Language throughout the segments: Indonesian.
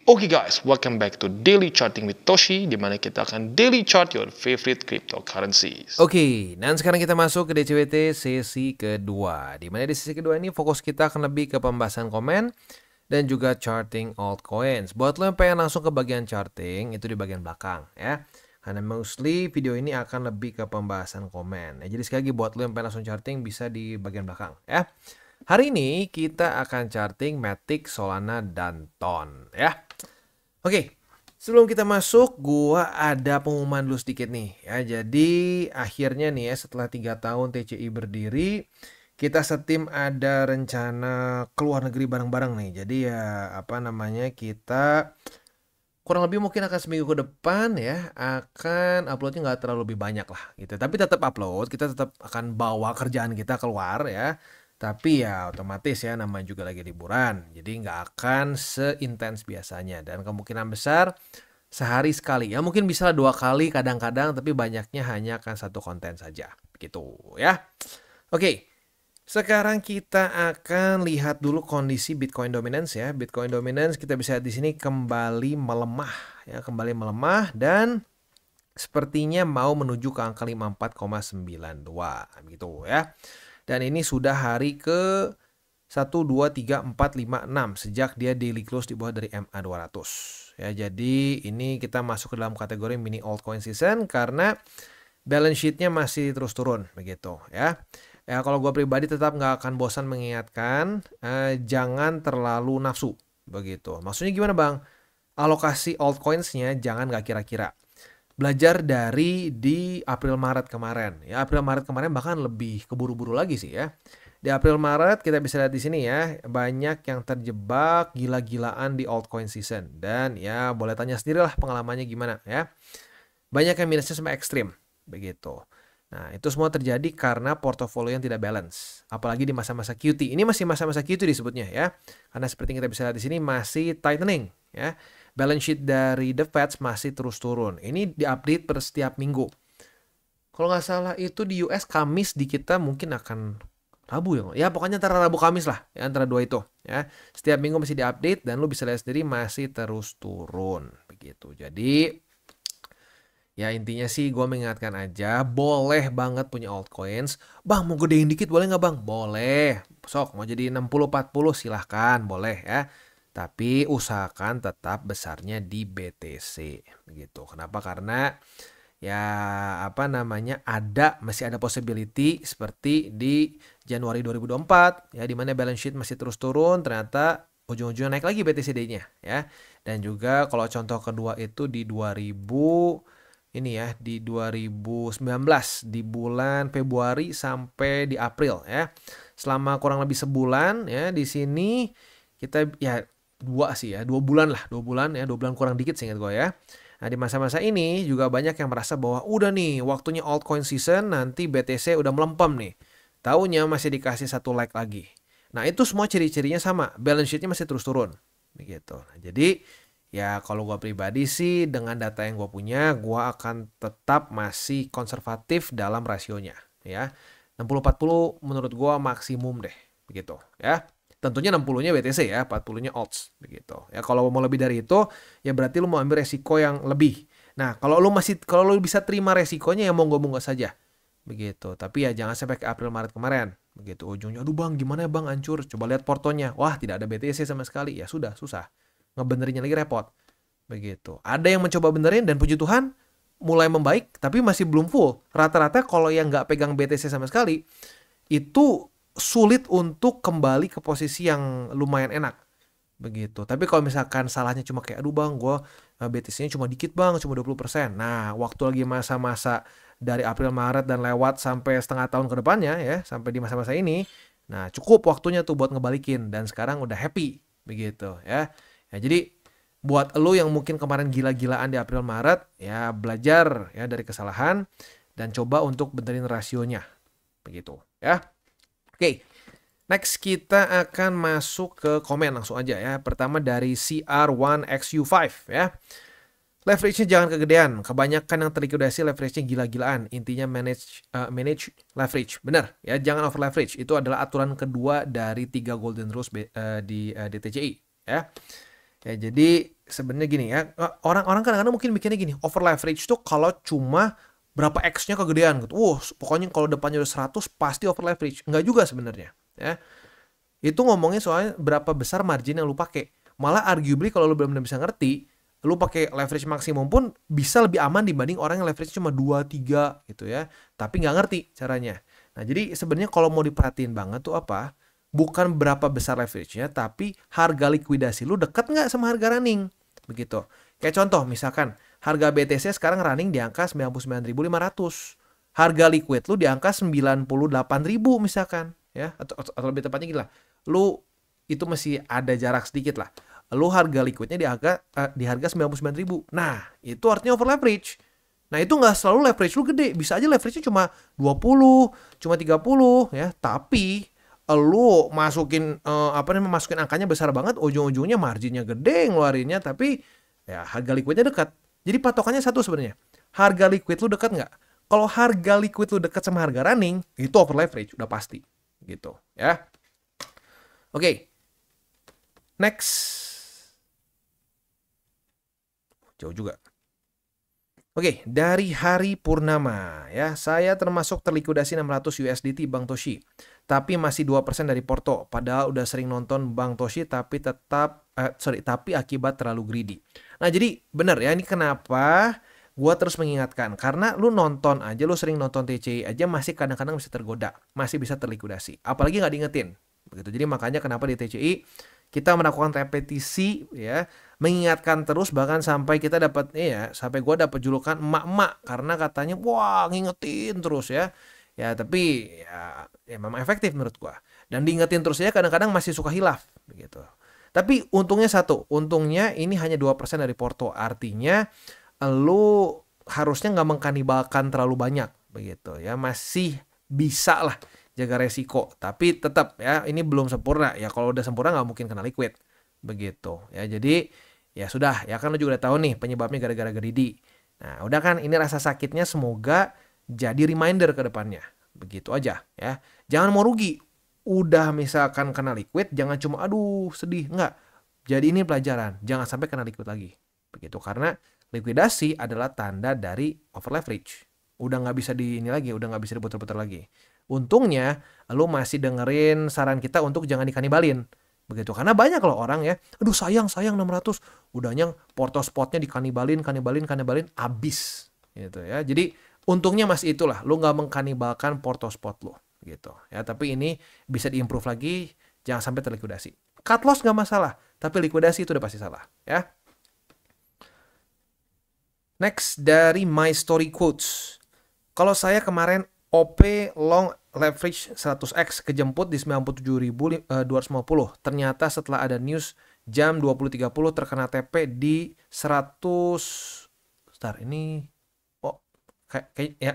Oke guys, welcome back to Daily Charting with Toshi, di mana kita akan daily chart your favorite cryptocurrencies. Oke, dan sekarang kita masuk ke DCWT sesi kedua. Di mana di sesi kedua ini fokus kita akan lebih ke pembahasan komen dan juga charting altcoins. Buat lo yang pengen langsung ke bagian charting, itu di bagian belakang ya. Karena mostly video ini akan lebih ke pembahasan komen. Jadi sekali lagi buat lo yang pengen langsung charting bisa di bagian belakang ya. Hari ini kita akan charting Matic, Solana, dan Ton ya. Oke, sebelum kita masuk, gua ada pengumuman dulu sedikit nih ya. Jadi akhirnya nih ya setelah 3 tahun TCI berdiri, kita setim ada rencana keluar negeri bareng-bareng nih. Jadi ya kita kurang lebih mungkin akan seminggu ke depan ya akan uploadnya nggak terlalu lebih banyak lah gitu. Tapi tetap upload, kita tetap akan bawa kerjaan kita keluar ya. Tapi ya otomatis ya namanya juga lagi liburan. Jadi nggak akan seintens biasanya. Dan kemungkinan besar sehari sekali. Ya mungkin bisa 2 kali kadang-kadang. Tapi banyaknya hanya akan 1 konten saja. Begitu ya. Oke. Sekarang kita akan lihat dulu kondisi Bitcoin dominance ya. Bitcoin dominance kita bisa lihat di sini kembali melemah ya. Kembali melemah dan sepertinya mau menuju ke angka 54,92 gitu ya. Dan ini sudah hari ke 1, 2, 3, 4, 5, 6 sejak dia daily close di bawah dari MA200. Ya, jadi ini kita masuk ke dalam kategori mini altcoin season karena balance sheet-nya masih terus turun begitu ya. Ya kalau gue pribadi tetap nggak akan bosan mengingatkan jangan terlalu nafsu begitu. Maksudnya gimana bang? Alokasi altcoins-nya jangan nggak kira-kira. Belajar dari di April-Maret kemarin. Ya, April-Maret kemarin bahkan lebih keburu-buru lagi sih ya. Di April-Maret kita bisa lihat di sini ya, banyak yang terjebak gila-gilaan di altcoin season. Dan ya boleh tanya sendiri lah pengalamannya gimana ya. Banyak yang minusnya sampai ekstrim, begitu. Nah, itu semua terjadi karena portofolio yang tidak balance. Apalagi di masa-masa QT. Ini masih masa-masa QT disebutnya ya. Karena seperti yang kita bisa lihat di sini masih tightening ya. Balance sheet dari The Fed masih terus turun. Ini diupdate per setiap minggu. Kalau nggak salah itu di US Kamis, di kita mungkin akan Rabu ya. Ya pokoknya antara Rabu Kamis lah. Ya, antara dua itu. Ya. Setiap minggu masih diupdate dan lu bisa lihat sendiri masih terus turun. Begitu. Jadi ya intinya sih gue mengingatkan aja. Boleh banget punya altcoins. Bang mau gedein dikit boleh nggak bang? Boleh. Sok mau jadi 60-40 silahkan. Boleh ya. Tapi usahakan tetap besarnya di BTC begitu. Kenapa? Karena ya masih ada possibility seperti di Januari 2024 ya di mana balance sheet masih terus turun, ternyata ujung-ujungnya naik lagi BTCD-nya ya. Dan juga kalau contoh kedua itu di 2019 di bulan Februari sampai di April ya. Selama kurang lebih sebulan ya di sini kita ya 2 bulan lah, 2 bulan ya, 2 bulan kurang dikit seingat gue ya. Nah di masa-masa ini juga banyak yang merasa bahwa udah nih waktunya altcoin season, nanti BTC udah melempem nih. Taunya masih dikasih 1 leg lagi. Nah itu semua ciri-cirinya sama, balance sheet-nya masih terus turun. Begitu. Nah, jadi ya kalau gue pribadi sih dengan data yang gue punya, gue akan tetap masih konservatif dalam rasionya. Ya 60-40 menurut gue maksimum deh. Begitu ya. Tentunya 60-nya BTC ya, 40-nya alts begitu. Ya kalau mau lebih dari itu, ya berarti lu mau ambil resiko yang lebih. Nah, kalau lu bisa terima resikonya ya monggo-monggo saja. Begitu. Tapi ya jangan sampai ke April Maret kemarin. Begitu ujungnya, aduh Bang, gimana ya Bang, hancur. Coba lihat portonya. Wah, tidak ada BTC sama sekali. Ya sudah, susah. Ngebenerinnya lagi repot. Begitu. Ada yang mencoba benerin dan puji Tuhan mulai membaik, tapi masih belum full. Rata-rata kalau yang nggak pegang BTC sama sekali, itu sulit untuk kembali ke posisi yang lumayan enak begitu. Tapi kalau misalkan salahnya cuma kayak aduh bang gue BTC-nya cuma dikit bang, cuma 20%. Nah waktu lagi masa-masa dari April Maret dan lewat sampai setengah tahun ke depannya ya, sampai di masa-masa ini, nah cukup waktunya tuh buat ngebalikin dan sekarang udah happy begitu ya. Ya jadi buat lo yang mungkin kemarin gila-gilaan di April Maret ya, belajar ya dari kesalahan dan coba untuk benerin rasionya begitu ya. Oke, next kita akan masuk ke komen langsung aja ya. Pertama dari CR1XU5 ya. Leverage-nya jangan kegedean. Kebanyakan yang terlikuidasi leverage-nya gila-gilaan. Intinya manage leverage. Benar ya, jangan over leverage. Itu adalah aturan kedua dari 3 golden rules di DTCI ya. Ya, jadi sebenarnya gini ya, orang-orang kadang-kadang mungkin mikirnya gini, over leverage tuh kalau cuma berapa X-nya kegedean gitu. Pokoknya kalau depannya udah 100 pasti over leverage. Enggak juga sebenarnya, ya. Itu ngomongin soalnya berapa besar margin yang lu pakai. Malah arguably kalau lu benar-benar bisa ngerti, lu pakai leverage maksimum pun bisa lebih aman dibanding orang yang leverage cuma 2 3 gitu ya. Tapi nggak ngerti caranya. Nah, jadi sebenarnya kalau mau diperhatiin banget tuh apa? Bukan berapa besar leverage-nya, tapi harga likuidasi lu dekat nggak sama harga running. Begitu. Kayak contoh, misalkan harga BTC sekarang running di angka 99.500. Harga liquid lu di angka 98.000 misalkan. Ya, atau lebih tepatnya gini lah. Lu itu masih ada jarak sedikit lah. Lu harga liquidnya di harga 99.000. Nah, itu artinya over leverage. Nah, itu nggak selalu leverage lu gede. Bisa aja leverage-nya cuma 20, cuma 30 ya. Tapi lu masukin angkanya besar banget, ujung-ujungnya marginnya gede ngeluarinnya, tapi ya harga liquidnya dekat. Jadi patokannya satu sebenarnya. Harga liquid lu dekat nggak? Kalau harga liquid lu dekat sama harga running, itu over leverage udah pasti. Gitu ya. Oke. Next. Jauh juga. Oke, dari Hari Purnama ya, saya termasuk terlikuidasi 600 USDT Bang Toshi. Tapi masih 2% dari Porto. Padahal udah sering nonton Bang Toshi tapi tapi akibat terlalu greedy. Nah, jadi bener ya, ini kenapa gua terus mengingatkan, karena lu nonton aja, lu sering nonton TCI aja masih kadang-kadang bisa tergoda, masih bisa terlikuidasi. Apalagi nggak diingetin. Begitu. Jadi makanya kenapa di TCI kita melakukan repetisi ya, mengingatkan terus, bahkan sampai kita dapat sampai gue dapat julukan emak-emak karena katanya wah ngingetin terus ya. Ya tapi ya memang efektif menurut gue. Dan diingetin terus ya kadang-kadang masih suka hilaf begitu. Tapi untungnya ini hanya 2% dari Porto. Artinya lu harusnya nggak mengkanibalkan terlalu banyak begitu ya. Masih bisa lah jaga resiko, tapi tetap ya ini belum sempurna ya. Kalau udah sempurna nggak mungkin kena liquid begitu ya. Jadi ya sudah ya, kan lu juga udah tahu nih penyebabnya gara-gara greedy. Nah udah kan, ini rasa sakitnya semoga jadi reminder ke depannya, begitu aja ya. Jangan mau rugi, udah misalkan kena liquid jangan cuma aduh sedih, nggak. Jadi ini pelajaran, jangan sampai kena liquid lagi begitu, karena likuidasi adalah tanda dari over leverage. Udah nggak bisa udah nggak bisa diputar-putar lagi. Untungnya lu masih dengerin saran kita untuk jangan dikanibalin begitu, karena banyak loh orang ya, aduh sayang 600, udahnya porto spotnya dikanibalin abis gitu ya. Jadi untungnya masih itulah, lu nggak mengkanibalkan porto spot lu gitu ya. Tapi ini bisa diimprove lagi, jangan sampai terlikuidasi. Cut loss nggak masalah, tapi likuidasi itu udah pasti salah ya. Next dari My Story Quotes. Kalau saya kemarin OP long leverage 100x kejemput di 97.250. Ternyata setelah ada news jam 20.30 terkena TP di 100. Ini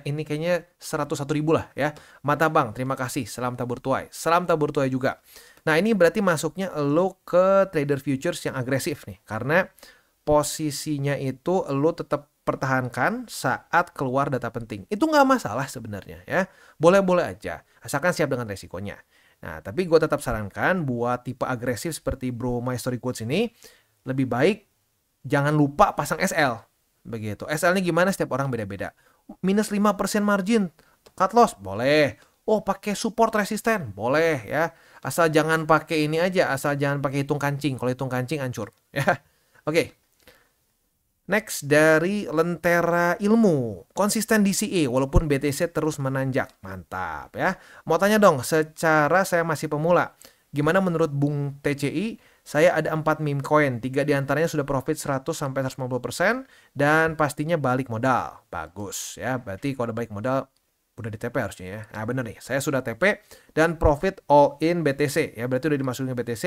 ini kayaknya 101.000 lah ya. Mata Bang, terima kasih. Salam tabur tuai. Salam tabur tuai juga. Nah, ini berarti masuknya lo ke trader futures yang agresif nih, karena posisinya itu lo tetap pertahankan saat keluar data penting. Itu nggak masalah sebenarnya ya. Boleh-boleh aja, asalkan siap dengan resikonya. Nah, tapi gue tetap sarankan buat tipe agresif seperti Bro My Story Quotes ini, lebih baik jangan lupa pasang SL. Begitu. SL-nya gimana? Setiap orang beda-beda. Minus 5% margin, cut loss, boleh. Oh, pakai support resisten, boleh ya. Asal jangan pakai ini aja, asal jangan pakai hitung kancing. Kalau hitung kancing hancur ya. Oke. Next dari Lentera Ilmu, konsisten DCA walaupun BTC terus menanjak. Mantap ya. Mau tanya dong, secara saya masih pemula, gimana menurut Bung TCI? Saya ada 4 meme coin, 3 diantaranya sudah profit 100-150% dan pastinya balik modal. Bagus ya, berarti kalau udah balik modal udah di TP harusnya ya. Nah bener nih, saya sudah TP dan profit all in BTC ya, berarti udah dimasukin ke BTC.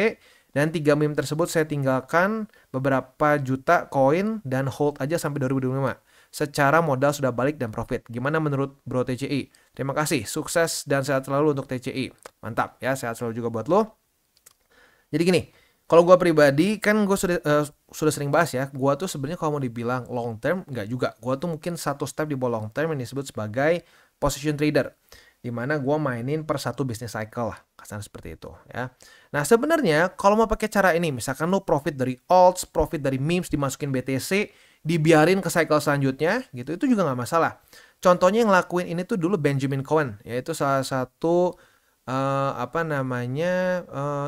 Dan 3 meme tersebut saya tinggalkan beberapa juta koin dan hold aja sampai 2025. Secara modal sudah balik dan profit. Gimana menurut Bro TCI? Terima kasih, sukses dan sehat selalu untuk TCI. Mantap ya, sehat selalu juga buat lo. Jadi gini, kalau gue pribadi kan gue sudah sering bahas ya, gue tuh sebenarnya kalau mau dibilang long term nggak juga. Gue tuh mungkin satu step di bawah long term yang disebut sebagai position trader. Dimana gue mainin per satu business cycle lah, kasar seperti itu ya. Nah sebenarnya kalau mau pakai cara ini, misalkan lu profit dari alts, profit dari memes dimasukin BTC, dibiarin ke cycle selanjutnya gitu, itu juga nggak masalah. Contohnya yang ngelakuin ini tuh dulu Benjamin Cohen, yaitu salah satu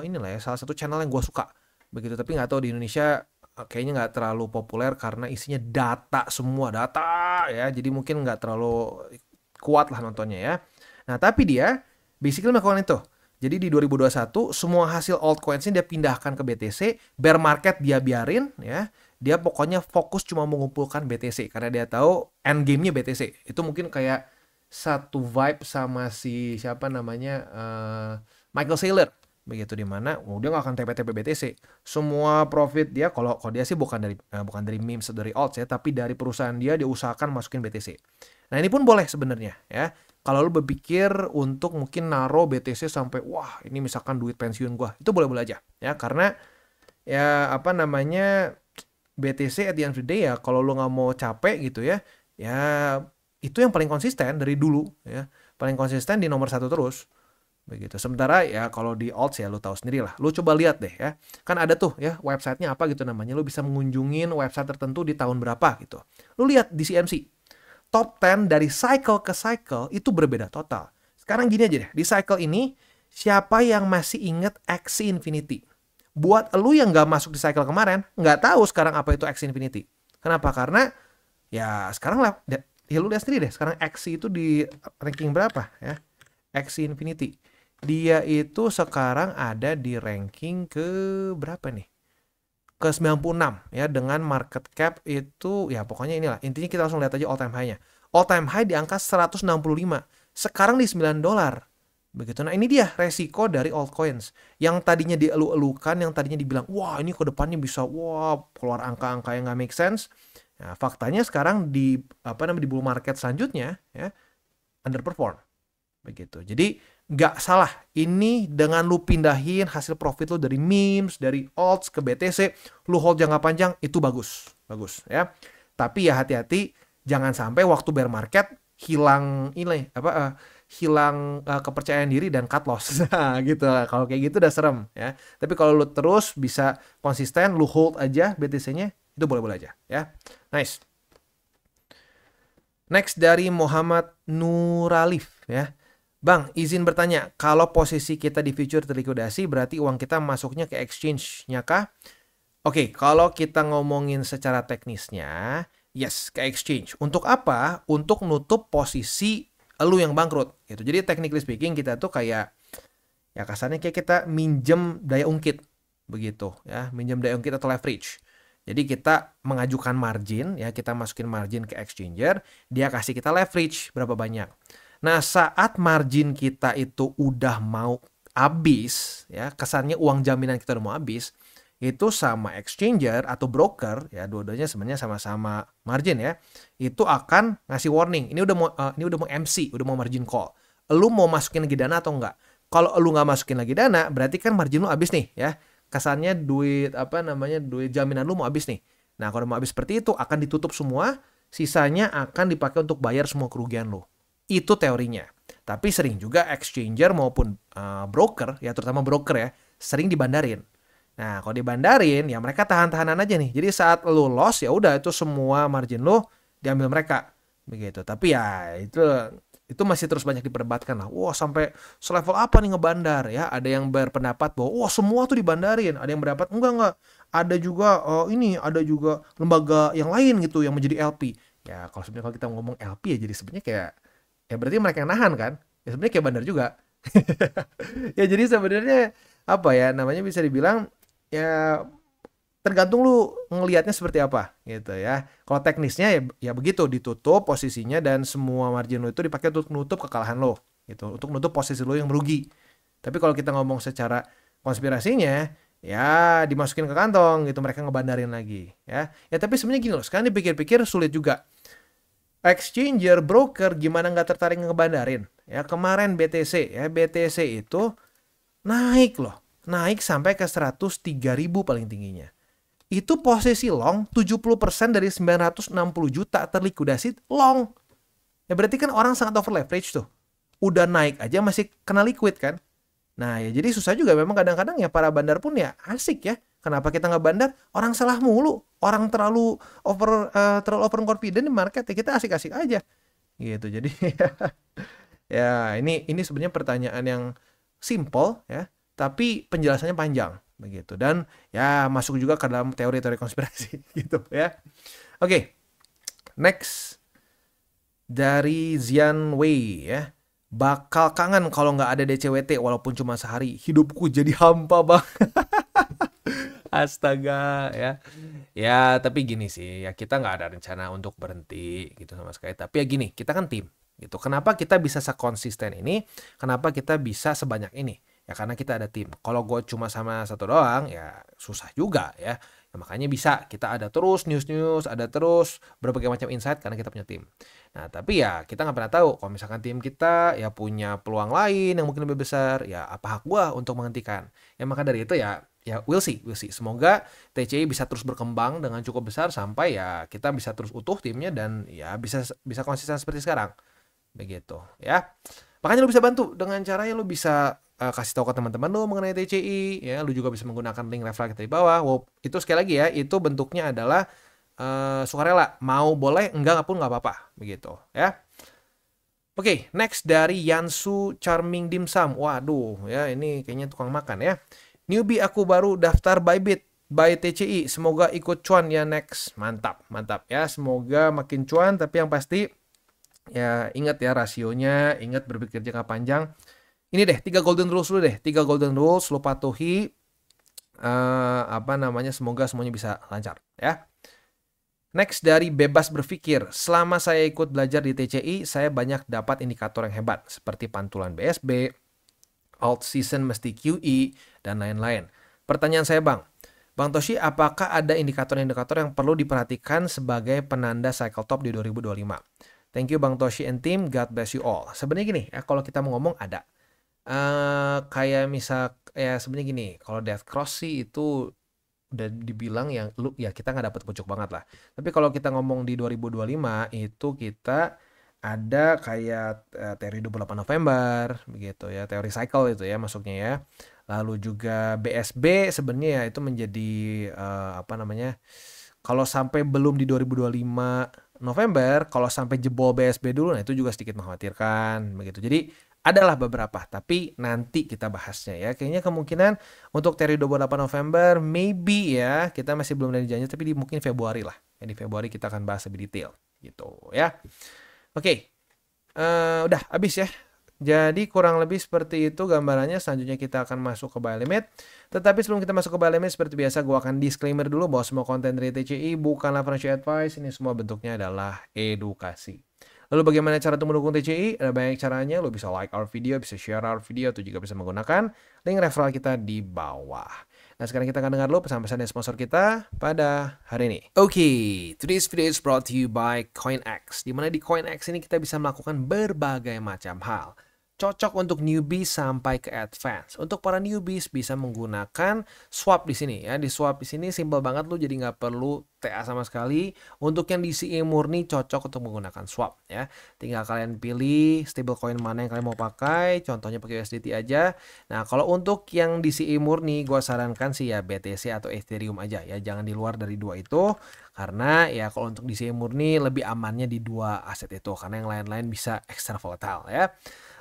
inilah ya, salah satu channel yang gue suka begitu. Tapi nggak tahu di Indonesia kayaknya nggak terlalu populer karena isinya data semua, data ya, jadi mungkin nggak terlalu kuat lah nontonnya ya. Nah, tapi dia basically melakukan itu. Jadi di 2021 semua hasil altcoins ini dia pindahkan ke BTC, bear market dia biarin ya. Dia pokoknya fokus cuma mengumpulkan BTC karena dia tahu end game-nya BTC. Itu mungkin kayak satu vibe sama si siapa namanya Michael Saylor begitu, di mana dia nggak akan TP-TP BTC. Semua profit dia kalau dia sih bukan dari memes atau dari alts ya, tapi dari perusahaan dia usahakan masukin BTC. Nah, ini pun boleh sebenarnya ya. Kalau lu berpikir untuk mungkin naro BTC sampai wah ini misalkan duit pensiun gua, itu boleh-boleh aja ya, karena ya BTC at the end of the day ya, kalau lu nggak mau capek gitu ya itu yang paling konsisten dari dulu ya, paling konsisten di nomor 1 terus begitu. Sementara ya kalau di alts ya lu tahu sendiri lah, lu coba lihat deh ya, kan ada tuh ya websitenya apa gitu namanya, lu bisa mengunjungin website tertentu di tahun berapa gitu, lu lihat di CMC top 10 dari cycle ke cycle itu berbeda total. Sekarang gini aja deh, di cycle ini siapa yang masih inget Axie Infinity? Buat lu yang gak masuk di cycle kemarin, gak tahu sekarang apa itu Axie Infinity. Kenapa? Karena ya sekarang lah, ya lu lihat sendiri deh, sekarang Axie itu di ranking berapa ya? Axie Infinity. Dia itu sekarang ada di ranking ke berapa nih? Ke 96 ya, dengan market cap itu ya pokoknya inilah. Intinya kita langsung lihat aja all time high-nya. All time high di angka 165. Sekarang di $9. Begitu. Nah, ini dia resiko dari altcoins. Yang tadinya dielu-elukan, yang tadinya dibilang, wah ini ke depannya bisa keluar angka-angka yang nggak make sense. Nah, faktanya sekarang di bull market selanjutnya ya underperform. Begitu. Jadi nggak salah ini dengan lu pindahin hasil profit lu dari memes, dari alts ke BTC, lu hold jangka panjang itu bagus ya. Tapi ya hati-hati jangan sampai waktu bear market hilang kepercayaan diri dan cut loss. Gitu lah. Kalau kayak gitu udah serem ya. Tapi kalau lu terus bisa konsisten, lu hold aja BTC-nya, itu boleh-boleh aja ya. Nice. Next dari Muhammad Nuralif ya. Bang, izin bertanya, kalau posisi kita di future terlikuidasi berarti uang kita masuknya ke exchange-nya kah? Oke, kalau kita ngomongin secara teknisnya, yes, ke exchange. Untuk apa? Untuk nutup posisi lu yang bangkrut gitu. Jadi technically speaking kita tuh kayak ya kasarnya kayak kita minjem daya ungkit begitu ya, minjem daya ungkit atau leverage. Jadi kita mengajukan margin ya, kita masukin margin ke exchanger, dia kasih kita leverage berapa banyak. Nah, saat margin kita itu udah mau habis ya, kesannya uang jaminan kita udah mau habis, itu sama exchanger atau broker ya, dua-duanya sebenarnya sama-sama margin ya, itu akan ngasih warning. Ini udah mau MC, udah mau margin call. Lu mau masukin lagi dana atau enggak? Kalau lu nggak masukin lagi dana, berarti kan margin lu habis nih ya. Kesannya duit jaminan lu mau habis nih. Nah, kalau mau habis seperti itu akan ditutup semua, sisanya akan dipakai untuk bayar semua kerugian lu. Itu teorinya. Tapi sering juga exchanger maupun broker, ya terutama broker ya, sering dibandarin. Nah, kalau dibandarin ya mereka tahan-tahanan aja nih. Jadi saat lu loss ya udah itu semua margin lu diambil mereka. Begitu. Tapi ya itu masih terus banyak diperdebatkan lah. Wah, sampai selevel apa nih ngebandar ya? Ada yang berpendapat bahwa wah semua tuh dibandarin. Ada yang berpendapat enggak. Ada juga lembaga yang lain gitu yang menjadi LP. Ya, kalau kita ngomong LP ya jadi sebenarnya kayak ya berarti mereka yang nahan kan? Ya sebenarnya kayak bandar juga. Ya jadi sebenarnya namanya bisa dibilang ya tergantung lu ngelihatnya seperti apa gitu ya. Kalau teknisnya ya begitu, ditutup posisinya dan semua margin lu itu dipakai untuk nutup kekalahan lo gitu, untuk nutup posisi lo yang merugi. Tapi kalau kita ngomong secara konspirasinya ya dimasukin ke kantong gitu, mereka ngebandarin lagi ya. Ya tapi sebenarnya gini loh, sekarang dipikir-pikir sulit juga. Exchanger, broker gimana nggak tertarik ngebandarin ya. Kemarin BTC itu naik loh, naik sampai ke 103.000 paling tingginya. Itu posisi long 70% dari 960 juta terlikuidasi long. Ya berarti kan orang sangat over leverage tuh. udah naik aja masih kena liquid kan. Nah ya jadi susah juga memang kadang-kadang ya para bandar pun ya asik ya. Kenapa kita nggak bandar? Orang salah mulu, orang terlalu over confident di market ya kita asik-asik aja gitu. Jadi ya ini sebenarnya pertanyaan yang simple ya, tapi penjelasannya panjang begitu dan ya masuk juga ke dalam teori-teori konspirasi gitu ya. Oke. Next dari Zian Wei ya. Bakal kangen kalau nggak ada DCWT walaupun cuma sehari. Hidupku jadi hampa bang. Astaga ya. Ya tapi gini sih ya kita nggak ada rencana untuk berhenti gitu sama sekali. Tapi ya gini kita kan tim gitu. Kenapa kita bisa sekonsisten ini? Kenapa kita bisa sebanyak ini? Ya karena kita ada tim. Kalau gue cuma sama satu doang ya susah juga ya. Ya makanya bisa kita ada terus news-news, ada terus berbagai macam insight karena kita punya tim. Nah tapi ya kita nggak pernah tahu kalau misalkan tim kita ya punya peluang lain yang mungkin lebih besar ya apa hak gue untuk menghentikan. Ya maka dari itu ya we'll see. Semoga TCI bisa terus berkembang dengan cukup besar sampai ya kita bisa terus utuh timnya dan ya bisa konsisten seperti sekarang. Begitu ya. Makanya lu bisa bantu dengan caranya lu bisa kasih tahu ke teman-teman lu mengenai TCI ya, lu juga bisa menggunakan link referral kita di bawah. Wow, itu sekali lagi ya, itu bentuknya adalah sukarela. Mau boleh, enggak pun nggak apa-apa begitu ya. Oke, next dari Yansu Charming Dimsum. Waduh, ya ini kayaknya tukang makan ya. Newbie aku baru daftar Bybit by TCI. Semoga ikut cuan ya next. Mantap ya. Semoga makin cuan tapi yang pasti ya ingat ya rasionya, ingat berpikir jangka panjang. Ini deh 3 golden rules dulu deh. 3 golden rules lo patuhi semoga semuanya bisa lancar ya. Next dari Bebas Berpikir. Selama saya ikut belajar di TCI, saya banyak dapat indikator yang hebat seperti pantulan BSB, alt season mesti QE dan lain-lain. Pertanyaan saya Bang Toshi, apakah ada indikator-indikator yang perlu diperhatikan sebagai penanda cycle top di 2025? Thank you Bang Toshi and team, God bless you all. Sebenarnya gini, ya kalau kita mau ngomong ada. Kayak misal ya sebenarnya gini, kalau Death Cross sih itu udah dibilang yang ya kita nggak dapat pucuk banget lah. Tapi kalau kita ngomong di 2025 itu kita ada kayak teori 28 November begitu ya, teori cycle itu ya masuknya ya. Lalu juga BSB sebenarnya ya itu menjadi kalau sampai belum di 2025 November, kalau sampai jebol BSB dulu, nah itu juga sedikit mengkhawatirkan begitu. Jadi adalah beberapa, tapi nanti kita bahasnya ya. Kayaknya kemungkinan untuk teori 28 November, maybe ya, kita masih belum ada janji, tapi mungkin Februari lah. Ya, di Februari kita akan bahas lebih detail gitu ya. Oke, udah habis ya. Jadi kurang lebih seperti itu gambarannya. Selanjutnya kita akan masuk ke buy limit. Tetapi sebelum kita masuk ke buy limit, seperti biasa gue akan disclaimer dulu bahwa semua konten dari TCI bukanlah financial advice. Ini semua bentuknya adalah edukasi. Lalu bagaimana cara untuk mendukung TCI? Ada banyak caranya. Lo bisa like our video, bisa share our video, atau juga bisa menggunakan link referral kita di bawah. Nah sekarang kita akan dengar dulu pesan-pesan dari sponsor kita pada hari ini. Oke, today's video is brought to you by CoinX. Dimana di CoinX ini kita bisa melakukan berbagai macam hal. Cocok untuk newbie sampai ke advance. Untuk para newbies bisa menggunakan swap di sini ya. Di swap di sini simple banget lu jadi nggak perlu TA sama sekali. Untuk yang DCA murni cocok untuk menggunakan swap ya. Tinggal kalian pilih stablecoin mana yang kalian mau pakai. Contohnya pakai USDT aja. Nah kalau untuk yang DCA murni gue sarankan sih ya BTC atau Ethereum aja ya. Jangan di luar dari dua itu. Karena ya kalau untuk DCA murni lebih amannya di dua aset itu. Karena yang lain-lain bisa extra volatile ya.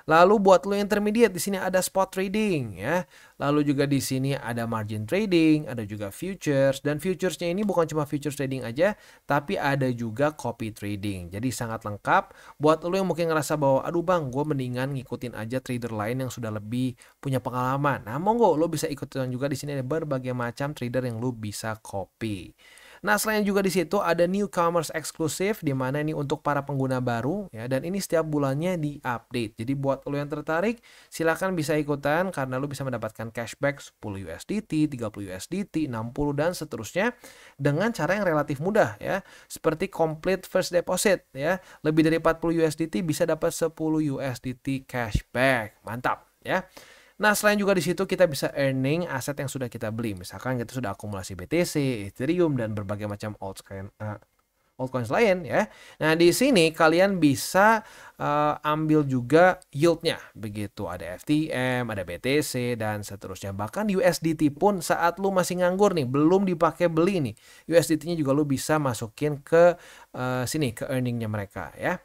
Lalu buat lo intermediate di sini ada spot trading ya. Lalu juga di sini ada margin trading, ada juga futures dan futuresnya ini bukan cuma futures trading aja, tapi ada juga copy trading. Jadi sangat lengkap buat lo yang mungkin ngerasa bahwa aduh bang, gue mendingan ngikutin aja trader lain yang sudah lebih punya pengalaman. Nah, monggo lo bisa ikutin juga di sini ada berbagai macam trader yang lo bisa copy. Nah, selain juga di situ ada newcomers eksklusif di mana ini untuk para pengguna baru ya dan ini setiap bulannya di-update. Jadi buat lo yang tertarik silakan bisa ikutan karena lo bisa mendapatkan cashback 10 USDT, 30 USDT, 60 dan seterusnya dengan cara yang relatif mudah ya. Seperti complete first deposit ya. Lebih dari 40 USDT bisa dapat 10 USDT cashback. Mantap ya. Nah, selain juga di situ kita bisa earning aset yang sudah kita beli. Misalkan kita sudah akumulasi BTC, Ethereum, dan berbagai macam altcoin altcoins lain ya. Nah, di sini kalian bisa ambil juga yield-nya. Begitu, ada FTM, ada BTC, dan seterusnya. Bahkan USDT pun saat lu masih nganggur nih, belum dipakai beli nih, USDT-nya juga lu bisa masukin ke sini, ke earning-nya mereka ya.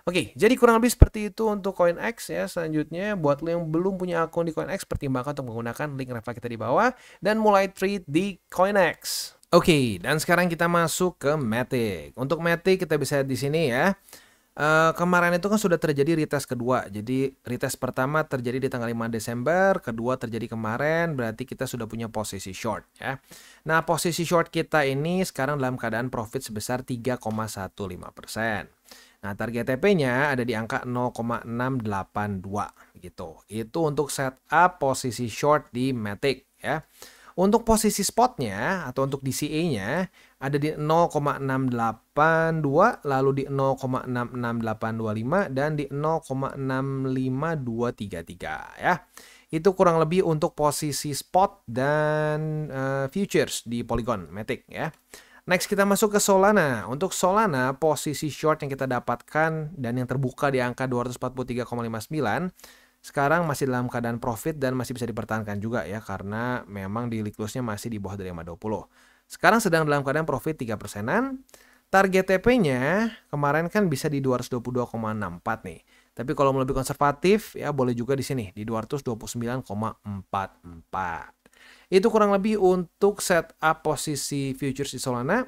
Oke, jadi kurang lebih seperti itu untuk CoinEx ya. Selanjutnya, buat lo yang belum punya akun di CoinEx, pertimbangkan untuk menggunakan link referral kita di bawah dan mulai trade di CoinEx. Oke, dan sekarang kita masuk ke Matic. Untuk Matic kita bisa lihat di sini ya. Kemarin itu kan sudah terjadi retest kedua. Jadi retest pertama terjadi di tanggal 5 Desember, kedua terjadi kemarin, berarti kita sudah punya posisi short ya. Nah, posisi short kita ini sekarang dalam keadaan profit sebesar 3,15%. Nah, target TP-nya ada di angka 0,682 gitu. Itu untuk setup posisi short di Matic ya. Untuk posisi spotnya atau untuk DCA-nya ada di 0,682, lalu di 0,66825 dan di 0,65233 ya. Itu kurang lebih untuk posisi spot dan futures di Polygon Matic ya. Next kita masuk ke Solana. Untuk Solana, posisi short yang kita dapatkan dan yang terbuka di angka 243,59 sekarang masih dalam keadaan profit dan masih bisa dipertahankan juga ya, karena memang di liquidity-nya masih di bawah dari 520. Sekarang sedang dalam keadaan profit 3%-an. Target TP-nya kemarin kan bisa di 222,64 nih. Tapi kalau mau lebih konservatif ya boleh juga di sini di 229,44. Itu kurang lebih untuk setup posisi futures di Solana.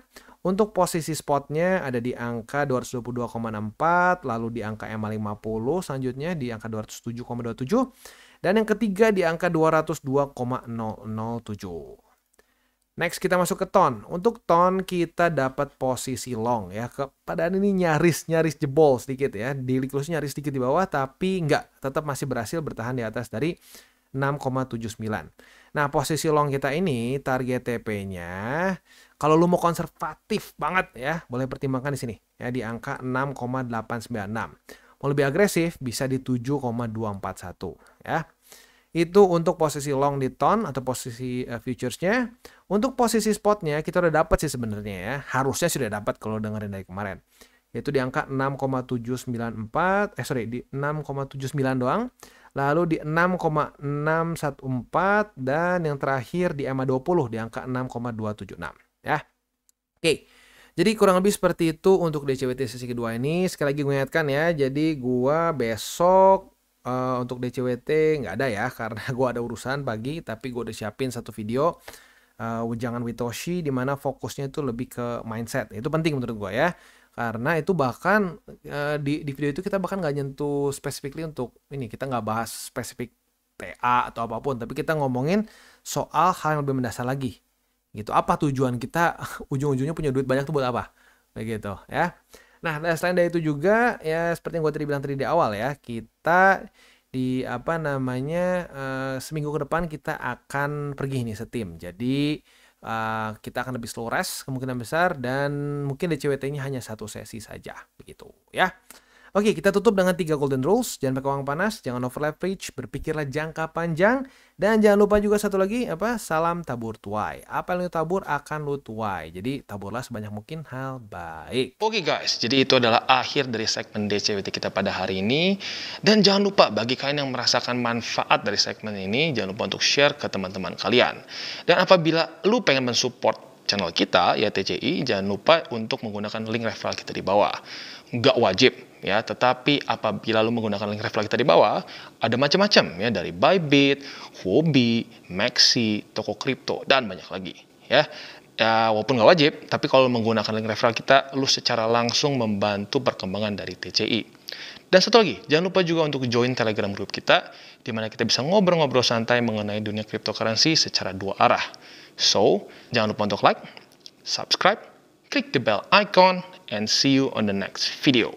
Untuk posisi spotnya ada di angka 222,64, lalu di angka EMA50, selanjutnya di angka 207,27, dan yang ketiga di angka 202,007. Next kita masuk ke TON. Untuk TON kita dapat posisi long ya. Padahal ini nyaris jebol sedikit ya. Di liquidity nyaris sedikit di bawah, tapi enggak, tetap masih berhasil bertahan di atas dari 6,79. Nah, posisi long kita ini target TP-nya kalau lu mau konservatif banget ya, boleh pertimbangkan di sini ya di angka 6,896. Mau lebih agresif bisa di 7,241 ya. Itu untuk posisi long di TON atau posisi futuresnya. Untuk posisi spotnya kita udah dapat sih sebenarnya ya. Harusnya sudah dapat kalau dengerin dari kemarin. Yaitu di angka 6,794, di 6,79 doang. Lalu di 6,614 dan yang terakhir di EMA20 di angka 6,276 ya. Oke. Jadi kurang lebih seperti itu untuk DCWT sesi kedua ini. Sekali lagi gue ingatkan ya, jadi gua besok untuk DCWT nggak ada ya, karena gue ada urusan pagi, tapi gue udah siapin satu video Jangan with Toshi, di mana fokusnya itu lebih ke mindset. Itu penting menurut gue ya, karena itu bahkan di video itu kita bahkan nggak nyentuh specifically untuk ini, kita nggak bahas spesifik TA atau apapun, tapi kita ngomongin soal hal yang lebih mendasar lagi gitu. Apa tujuan kita ujung-ujungnya punya duit banyak tuh buat apa begitu ya. Nah, selain dari itu juga ya seperti yang gue tadi bilang tadi di awal ya, kita di seminggu ke depan kita akan pergi nih setim. Jadi kita akan lebih slow rest kemungkinan besar, dan mungkin DCWT-nya hanya satu sesi saja begitu ya. Oke, kita tutup dengan 3 golden rules. Jangan pakai uang panas, jangan over leverage, berpikirlah jangka panjang, dan jangan lupa juga satu lagi salam tabur tuai. Apa yang lu tabur akan lu tuai. Jadi taburlah sebanyak mungkin hal baik. Oke guys, jadi itu adalah akhir dari segmen DCWT kita pada hari ini. Dan jangan lupa bagi kalian yang merasakan manfaat dari segmen ini, jangan lupa untuk share ke teman-teman kalian. Dan apabila lu pengen mensupport channel kita ya TCI, jangan lupa untuk menggunakan link referral kita di bawah. Nggak wajib ya, tetapi apabila lu menggunakan link referral kita di bawah, ada macam-macam ya, dari Bybit, Huobi, Maxi, toko kripto, dan banyak lagi ya. Walaupun nggak wajib, tapi kalau menggunakan link referral kita, lu secara langsung membantu perkembangan dari TCI. Dan satu lagi, jangan lupa juga untuk join Telegram group kita, di mana kita bisa ngobrol-ngobrol santai mengenai dunia cryptocurrency secara dua arah. So, jangan lupa untuk like, subscribe, click the bell icon, and see you on the next video.